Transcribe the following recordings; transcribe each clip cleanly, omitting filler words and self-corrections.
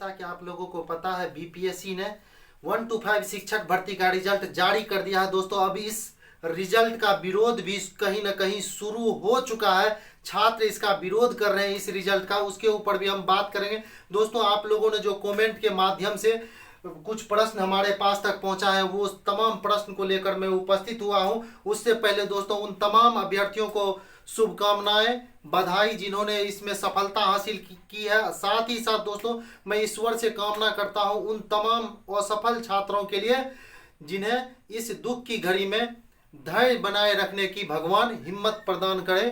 जैसा कि आप लोगों को पता है बीपीएससी ने 1 to 5 शिक्षक भर्ती का रिजल्ट जारी कर दिया है दोस्तों। अब इस रिजल्ट का विरोध भी कहीं ना कहीं शुरू हो चुका है। छात्र इसका विरोध कर रहे हैं इस रिजल्ट का, उसके ऊपर भी हम बात करेंगे दोस्तों। आप लोगों ने जो कमेंट के माध्यम से कुछ प्रश्न हमारे पास तक पहुंचा है, वो तमाम प्रश्न को लेकर मैं उपस्थित हुआ हूं। उससे पहले दोस्तों उन तमाम अभ्यर्थियों को शुभकामनाएं, बधाई जिन्होंने इसमें सफलता हासिल की है। साथ ही साथ दोस्तों मैं ईश्वर से कामना करता हूं उन तमाम असफल छात्रों के लिए जिन्हें इस दुख की घड़ी में धैर्य बनाए रखने की भगवान हिम्मत प्रदान करे।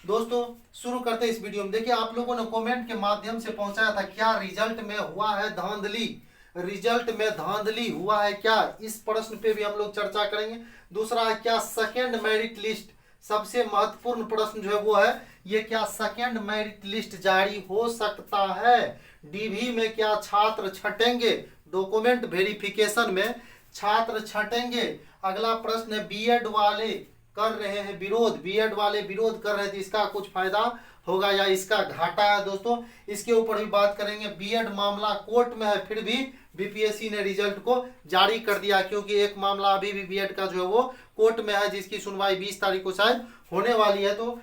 दोस्तों शुरू करते इस वीडियो में। देखिए, आप लोगों ने कमेंट के माध्यम से पहुंचाया था, क्या रिजल्ट में हुआ है धांधली, रिजल्ट में धांधली हुआ है क्या? इस प्रश्न पे भी हम लोग चर्चा करेंगे। दूसरा है, क्या सेकेंड मेरिट लिस्ट, सबसे महत्वपूर्ण प्रश्न जो है वो है ये, क्या सेकेंड मेरिट लिस्ट जारी हो सकता है? डीवी में क्या छात्र छटेंगे? डॉक्यूमेंट वेरिफिकेशन में छात्र छटेंगे? अगला प्रश्न है, बीएड वाले कर रहे हैं विरोध, बीएड वाले विरोध कर रहे थे, इसका कुछ फायदा होगा या इसका घाटा है दोस्तों? इसके ऊपर भी बात करेंगे। बीएड मामला कोर्ट में है, फिर भी बीपीएससी ने रिजल्ट को जारी कर दिया, क्योंकि एक मामला अभी भी बीएड का जो है वो कोर्ट में है, जिसकी सुनवाई 20 तारीख को शायद होने वाली है। तो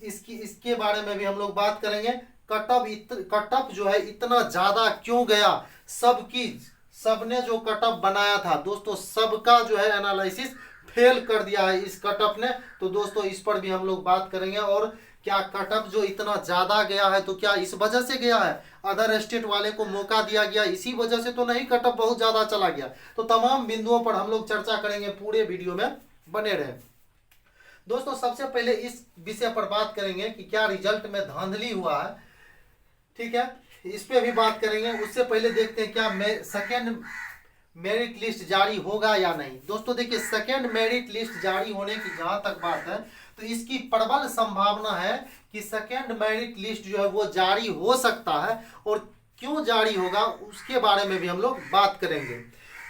इसके बारे में भी हम लोग बात करेंगे। कटअप जो है इतना ज्यादा क्यों गया? सबने जो कटअप बनाया था दोस्तों, सबका जो है एनालिसिस फेल कर दिया है इस कटअप ने। तो दोस्तों इस पर भी हम लोग बात करेंगे। और क्या कटअप जो इतना ज्यादा गया है तो क्या इस वजह से गया है, अदर स्टेट वाले को मौका दिया गया, इसी वजह से तो नहीं कटअप बहुत ज्यादा चला गया? तो तमाम बिंदुओं पर हम लोग चर्चा करेंगे, पूरे वीडियो में बने रहे दोस्तों। सबसे पहले इस विषय पर बात करेंगे कि क्या रिजल्ट में धांधली हुआ है, ठीक है, इस पे भी बात करेंगे। उससे पहले देखते हैं क्या सेकेंड मेरिट लिस्ट जारी होगा या नहीं। दोस्तों देखिए, सेकेंड मेरिट लिस्ट जारी होने की जहां तक बात है तो इसकी प्रबल संभावना है कि सेकेंड मेरिट लिस्ट जो है वो जारी हो सकता है। और क्यों जारी होगा उसके बारे में भी हम लोग बात करेंगे।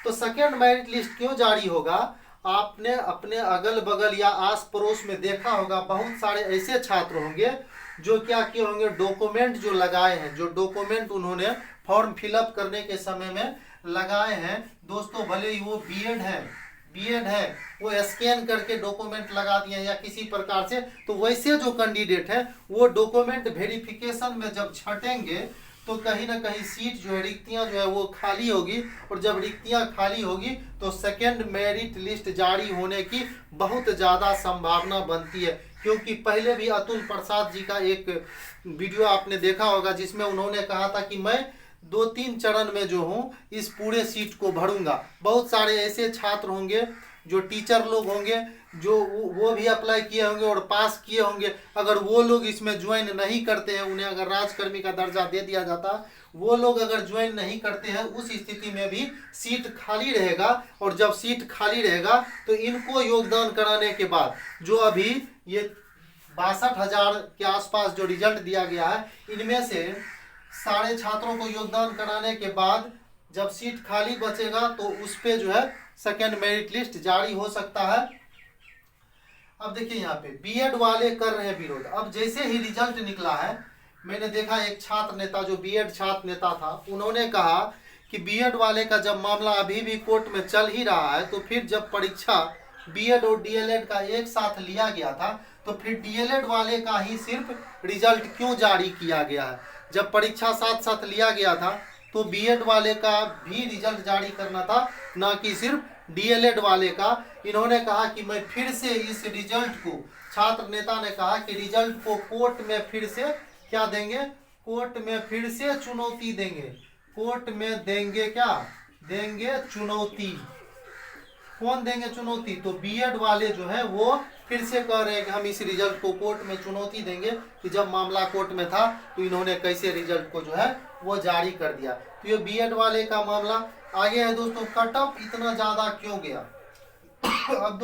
तो सेकेंड मेरिट लिस्ट क्यों जारी होगा, आपने अपने अगल बगल या आस पड़ोस में देखा होगा, बहुत सारे ऐसे छात्र होंगे जो क्या किए होंगे, डॉक्यूमेंट जो लगाए हैं, जो डॉक्यूमेंट उन्होंने फॉर्म फिलअप करने के समय में लगाए हैं दोस्तों, भले ही वो बीएड है वो स्कैन करके डॉक्यूमेंट लगा दिए या किसी प्रकार से, तो वैसे जो कैंडिडेट है वो डॉक्यूमेंट वेरिफिकेशन में जब छटेंगे तो कहीं ना कहीं सीट जो है, रिक्तियां जो है वो खाली होगी। और जब रिक्तियां खाली होगी तो सेकेंड मेरिट लिस्ट जारी होने की बहुत ज़्यादा संभावना बनती है। क्योंकि पहले भी अतुल प्रसाद जी का एक वीडियो आपने देखा होगा जिसमें उन्होंने कहा था कि मैं 2-3 चरण में जो हूँ इस पूरे सीट को भरूंगा। बहुत सारे ऐसे छात्र होंगे जो टीचर लोग होंगे जो वो भी अप्लाई किए होंगे और पास किए होंगे। अगर वो लोग इसमें ज्वाइन नहीं करते हैं, उन्हें अगर राजकर्मी का दर्जा दे दिया जाता, वो लोग अगर ज्वाइन नहीं करते हैं, उस स्थिति में भी सीट खाली रहेगा। और जब सीट खाली रहेगा तो इनको योगदान कराने के बाद जो अभी ये 62,000 के आसपास जो रिजल्ट दिया गया है, इनमें से सारे छात्रों को योगदान कराने के बाद जब सीट खाली बचेगा तो उस पे जो है सेकेंड मेरिट लिस्ट जारी हो सकता है। अब देखिए यहाँ पे बीएड वाले कर रहे हैं विरोध। अब जैसे ही रिजल्ट निकला है, मैंने देखा एक छात्र नेता जो बीएड छात्र नेता था, उन्होंने कहा कि बीएड वाले का जब मामला अभी भी कोर्ट में चल ही रहा है तो फिर जब परीक्षा बीएड और डीएलएड का एक साथ लिया गया था तो फिर डीएलएड वाले का ही सिर्फ रिजल्ट क्यों जारी किया गया है? जब परीक्षा साथ साथ लिया गया था तो बीएड वाले का भी रिजल्ट जारी करना था, ना कि सिर्फ डीएलएड वाले का। इन्होंने कहा कि मैं फिर से इस रिजल्ट को, छात्र नेता ने कहा कि रिजल्ट को कोर्ट में फिर से क्या देंगे, कोर्ट में फिर से चुनौती देंगे। कोर्ट में देंगे, क्या देंगे? चुनौती। कौन देंगे चुनौती? तो बीएड वाले जो है वो फिर से कह रहे हैं कि हम इस रिजल्ट को कोर्ट में चुनौती देंगे कि जब मामला कोर्ट में था तो इन्होंने कैसे रिजल्ट को जो है वो जारी कर दिया। तो ये बीएड वाले का मामला आगे है दोस्तों। कटअप इतना ज्यादा क्यों गया? अब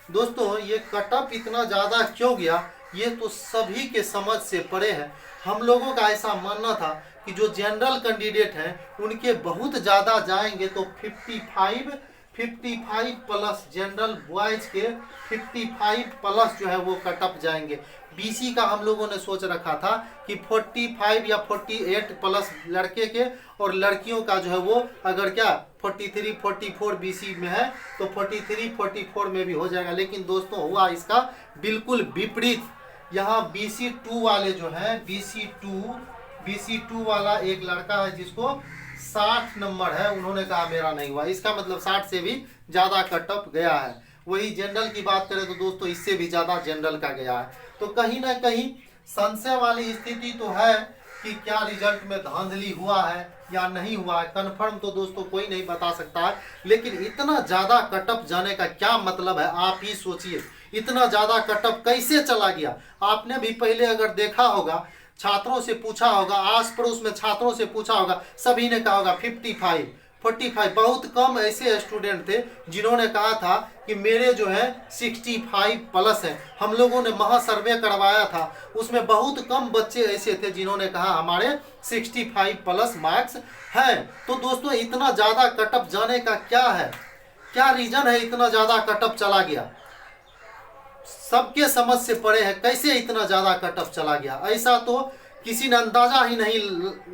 दोस्तों ये कटअप इतना ज्यादा क्यों गया, ये तो सभी के समझ से परे है। हम लोगों का ऐसा मानना था कि जो जनरल कैंडिडेट हैं उनके बहुत ज्यादा जाएंगे तो 55 प्लस, जनरल बॉयज के 55 प्लस जो है वो कटअप जाएंगे। बीसी का हम लोगों ने सोच रखा था कि 45 या 48 प्लस लड़के के, और लड़कियों का जो है वो अगर क्या 43 44 बीसी में है तो 43 44 में भी हो जाएगा। लेकिन दोस्तों हुआ इसका बिल्कुल विपरीत। यहाँ BC2 वाले जो है, BC2 वाला एक लड़का है जिसको 60 नंबर है, उन्होंने कहा मेरा नहीं हुआ। इसका मतलब 60 से भी ज्यादा कटअप गया है। वही जनरल की बात करें तो दोस्तों इससे भी ज्यादा जनरल का गया है। तो कहीं ना कहीं संशय वाली स्थिति तो है कि क्या रिजल्ट में धांधली हुआ है या नहीं हुआ है, कन्फर्म तो दोस्तों कोई नहीं बता सकता है। लेकिन इतना ज्यादा कटअप जाने का क्या मतलब है, आप ही सोचिए। इतना ज्यादा कटअप कैसे चला गया? आपने भी पहले अगर देखा होगा, छात्रों से पूछा होगा, आस पड़ोस में छात्रों से पूछा होगा, सभी ने कहा होगा 55 45। बहुत कम ऐसे स्टूडेंट थे जिन्होंने कहा था कि मेरे जो है 65 प्लस है। हम लोगों ने महासर्वे करवाया था, उसमें बहुत कम बच्चे ऐसे थे जिन्होंने कहा हमारे 65 प्लस मार्क्स हैं। तो दोस्तों इतना ज़्यादा कटअप जाने का क्या है, क्या रीजन है इतना ज़्यादा कटअप चला गया? सबके समझ से परे है कैसे इतना ज़्यादा कटअप चला गया। ऐसा तो किसी ने अंदाजा ही नहीं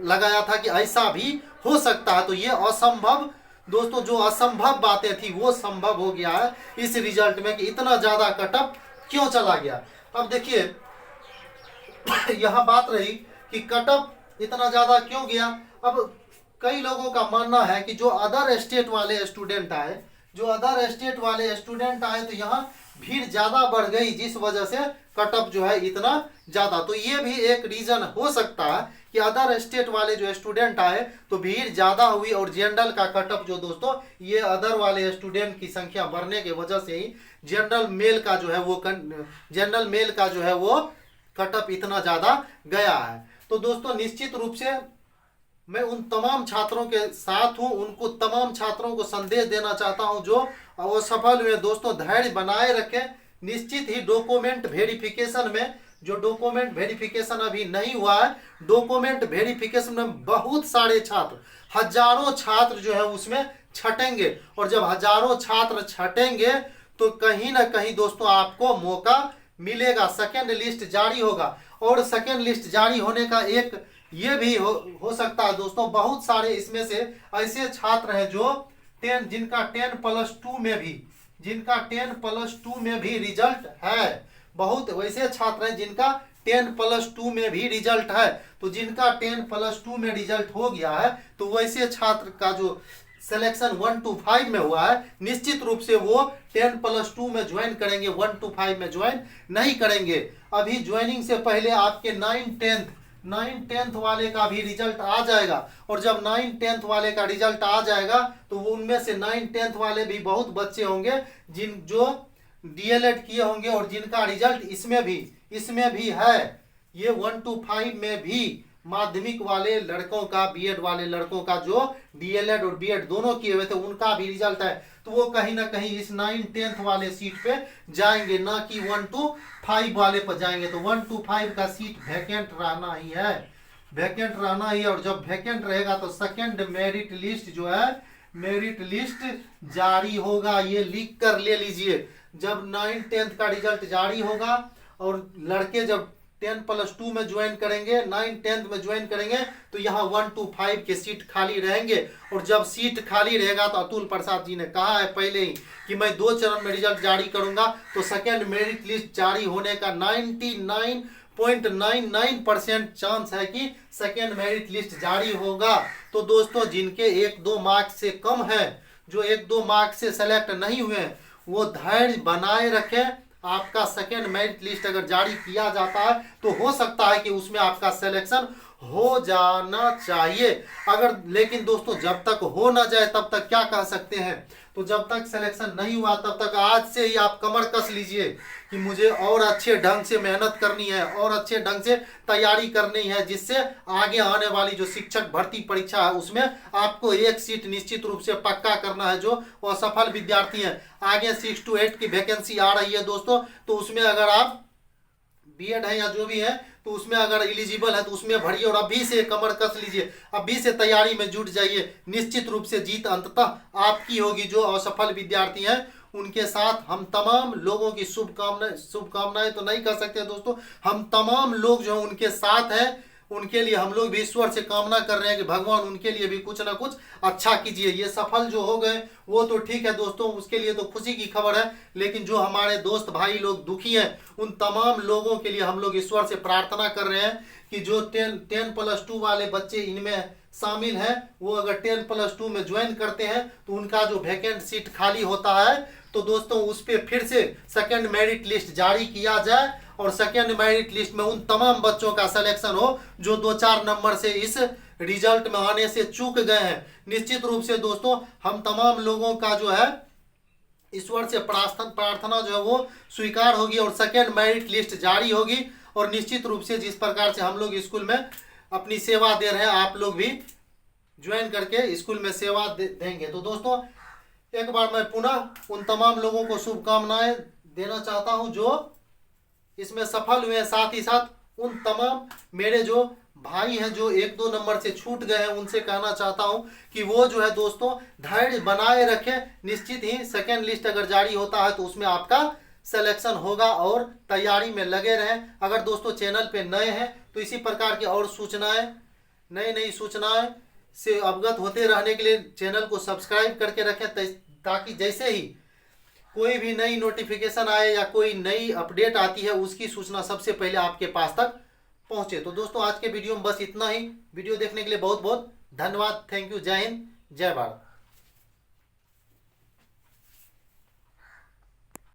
लगाया था कि ऐसा भी हो सकता है। तो ये असंभव दोस्तों, जो असंभव बातें थी वो संभव हो गया है इस रिजल्ट में कि इतना ज्यादा कटअप क्यों चला गया। अब देखिए यह बात रही कि कटअप इतना ज्यादा क्यों गया। अब कई लोगों का मानना है कि जो अदर स्टेट वाले स्टूडेंट आए, तो यहाँ भीड़ ज्यादा बढ़ गई, जिस वजह से कटअप जो है इतना ज्यादा। तो ये भी एक रीजन हो सकता है कि अदर स्टेट वाले जो स्टूडेंट आए तो भीड़ ज्यादा हुई, और जनरल का कटअप जो दोस्तों ये अदर वाले स्टूडेंट की संख्या बढ़ने की वजह से ही जनरल मेल का जो है वो कटअप इतना ज्यादा गया है। तो दोस्तों निश्चित रूप से मैं उन तमाम छात्रों के साथ हूं, उनको तमाम छात्रों को संदेश देना चाहता हूं जो असफल हुए। दोस्तों धैर्य बनाए रखें। निश्चित ही डॉक्यूमेंट वेरिफिकेशन में, जो डॉक्यूमेंट वेरिफिकेशन अभी नहीं हुआ है, डॉक्यूमेंट वेरिफिकेशन में बहुत सारे छात्र, हजारों छात्र जो है उसमें छटेंगे, और जब हजारों छात्र छटेंगे तो कहीं ना कहीं दोस्तों आपको मौका मिलेगा, सेकेंड लिस्ट जारी होगा। और सेकेंड लिस्ट जारी होने का एक ये भी हो सकता है दोस्तों, बहुत सारे इसमें से ऐसे छात्र हैं जो जिनका 10+2 में भी रिजल्ट है। बहुत वैसे छात्र हैं जिनका 10+2 में भी रिजल्ट है। तो जिनका 10+2 में रिजल्ट हो गया है तो वैसे छात्र का जो सिलेक्शन 1 to 5 में हुआ है, निश्चित रूप से वो 10+2 में ज्वाइन करेंगे, 1 to 5 में ज्वाइन नहीं करेंगे। अभी ज्वाइनिंग से पहले आपके 9th वाले का भी रिजल्ट आ जाएगा, और जब 9th वाले का रिजल्ट आ जाएगा तो उनमें से 9th वाले भी बहुत बच्चे होंगे जो DLED किए होंगे, और जिनका रिजल्ट इसमें भी है। ये 1 to 5 में भी माध्यमिक वाले लड़कों का, बीएड वाले लड़कों का जो DLED और बीएड दोनों किए हुए थे उनका भी रिजल्ट है। तो वो कहीं ना कहीं इस 9th वाले सीट पे जाएंगे, ना कि 1 to 5 वाले पर जाएंगे। तो 1 to 5 का सीट वैकेंट रहना ही है, और जब वैकेंट रहेगा तो सेकेंड मेरिट लिस्ट जारी होगा। ये लिख कर ले लीजिए। जब 9th का रिजल्ट जारी होगा और लड़के जब 10+2 में ज्वाइन करेंगे, 9th में ज्वाइन करेंगे, तो यहाँ 1 to 5 के सीट खाली रहेंगे। और जब सीट खाली रहेगा तो अतुल प्रसाद जी ने कहा है पहले ही कि मैं 2 चरण में रिजल्ट जारी करूंगा। तो सेकेंड मेरिट लिस्ट जारी होने का 99.99% चांस है कि सेकेंड मेरिट लिस्ट जारी होगा। तो दोस्तों जिनके 1-2 मार्क्स से कम है, जो 1-2 मार्क्स से सेलेक्ट नहीं हुए, वो धैर्य बनाए रखें। आपका सेकेंड मेरिट लिस्ट अगर जारी किया जाता है तो हो सकता है कि उसमें आपका सिलेक्शन हो जाना चाहिए। लेकिन दोस्तों जब तक हो ना जाए तब तक क्या कह सकते हैं। तो जब तक सिलेक्शन नहीं हुआ तब तक आज से ही आप कमर कस लीजिए कि मुझे और अच्छे ढंग से मेहनत करनी है और अच्छे ढंग से तैयारी करनी है, जिससे आगे आने वाली जो शिक्षक भर्ती परीक्षा है उसमें आपको एक सीट निश्चित रूप से पक्का करना है। जो असफल विद्यार्थी हैं, आगे 6 to 8 की वैकेंसी आ रही है दोस्तों, तो उसमें अगर आप बीएड है या जो भी है तो उसमें अगर एलिजिबल है तो उसमें भरिए और अभी से कमर कस लीजिए, अभी से तैयारी में जुट जाइए। निश्चित रूप से जीत अंततः आपकी होगी। जो असफल विद्यार्थी हैं उनके साथ हम तमाम लोगों की शुभकामनाएं तो नहीं कर सकते दोस्तों, हम तमाम लोग जो हैं उनके साथ हैं। उनके लिए हम लोग भी ईश्वर से कामना कर रहे हैं कि भगवान उनके लिए भी कुछ ना कुछ अच्छा कीजिए। ये सफल जो हो गए वो तो ठीक है दोस्तों, उसके लिए तो खुशी की खबर है, लेकिन जो हमारे दोस्त भाई लोग दुखी हैं उन तमाम लोगों के लिए हम लोग ईश्वर से प्रार्थना कर रहे हैं कि जो 10+2 वाले बच्चे इनमें शामिल हैं वो अगर 10+2 में ज्वाइन करते हैं तो उनका जो वैकेंट सीट खाली होता है तो दोस्तों उस पर फिर से सेकेंड मेरिट लिस्ट जारी किया जाए और सेकेंड मेरिट लिस्ट में उन तमाम बच्चों का सिलेक्शन हो जो 2-4 नंबर से इस रिजल्ट में आने से चूक गए हैं। निश्चित रूप से दोस्तों हम तमाम लोगों का जो है ईश्वर से प्रार्थना जो है वो स्वीकार होगी और सेकेंड मेरिट लिस्ट जारी होगी। और निश्चित रूप से जिस प्रकार से हम लोग स्कूल में अपनी सेवा दे रहे हैं आप लोग भी ज्वाइन करके स्कूल में सेवा देंगे। तो दोस्तों एक बार मैं पुनः उन तमाम लोगों को शुभकामनाएं देना चाहता हूं जो इसमें सफल हुए हैं, साथ ही साथ उन तमाम मेरे जो भाई हैं जो 1-2 नंबर से छूट गए हैं उनसे कहना चाहता हूं कि वो जो है दोस्तों धैर्य बनाए रखें। निश्चित ही सेकेंड लिस्ट अगर जारी होता है तो उसमें आपका सिलेक्शन होगा और तैयारी में लगे रहें। अगर दोस्तों चैनल पे नए हैं तो इसी प्रकार की और सूचनाएं, नई सूचनाएं से अवगत होते रहने के लिए चैनल को सब्सक्राइब करके रखें ताकि जैसे ही कोई भी नई नोटिफिकेशन आए या कोई नई अपडेट आती है उसकी सूचना सबसे पहले आपके पास तक पहुंचे। तो दोस्तों आज के वीडियो में बस इतना ही। वीडियो देखने के लिए बहुत बहुत धन्यवाद। Thank you. जय हिंद, जय भारत।